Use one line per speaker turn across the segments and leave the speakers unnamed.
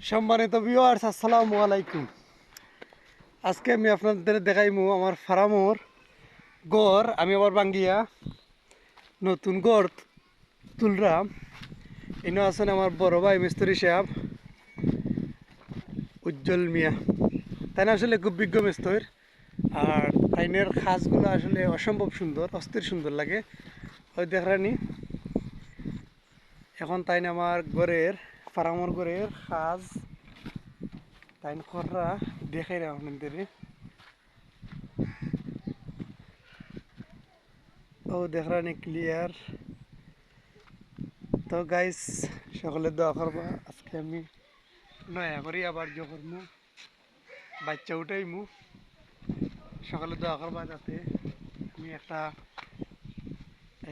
সম্মানিত ভিউয়ার্স, আসসালামু আলাইকুম। আজকে আমি আপনাদের দেখাইমু আমার ফার্মর গড়। আমি আবার বাঙ্গিয়া নতুন গড় তুলরাম। ইনো আছেন আমার বড় ভাই মিস্ত্রি সাহেব উজ্জ্বল মিয়া। তাই না আসলে খুব বিজ্ঞ মিস্ত্রির। আর তাইনের খাসগুলো আসলে অসম্ভব সুন্দর, অস্থির সুন্দর লাগে। ওই দেখরানি এখন তাই না আমার ঘরের ফার্মর ঘরের খাস তাই খররা দেখাই রা আপনাদের। ও দেখরানি ক্লিয়ার। তো গাইস, সকলে দোয়া করবা। আজকে আমি নয়া করি আবার করমু, বাচ্চা উঠাইমু। সকলে দোয়া করবা যাতে আমি একটা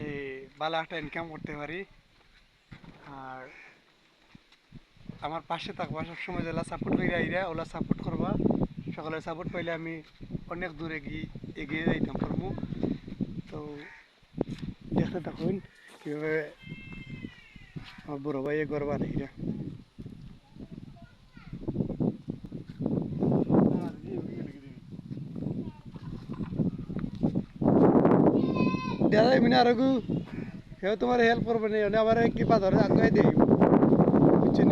এই ভালো একটা ইনকাম করতে পারি। আর আমার পাশে থাকবা সবসময়, যেগুলা সাপোর্ট করে আইরা ওলা সাপোর্ট করবা। সকলের সাপোর্ট পাইলে আমি অনেক দূরে এগিয়ে যাইতাম পারবো। তো দেখতে থাকুন কীভাবে আমার বড় ভাইয়ে ঘর বানাইরা। দাদা মিনা রঘু সেও তোমার হেল্প করবে না, আবার কি পাথরে আগাই দেই, বুঝছেন?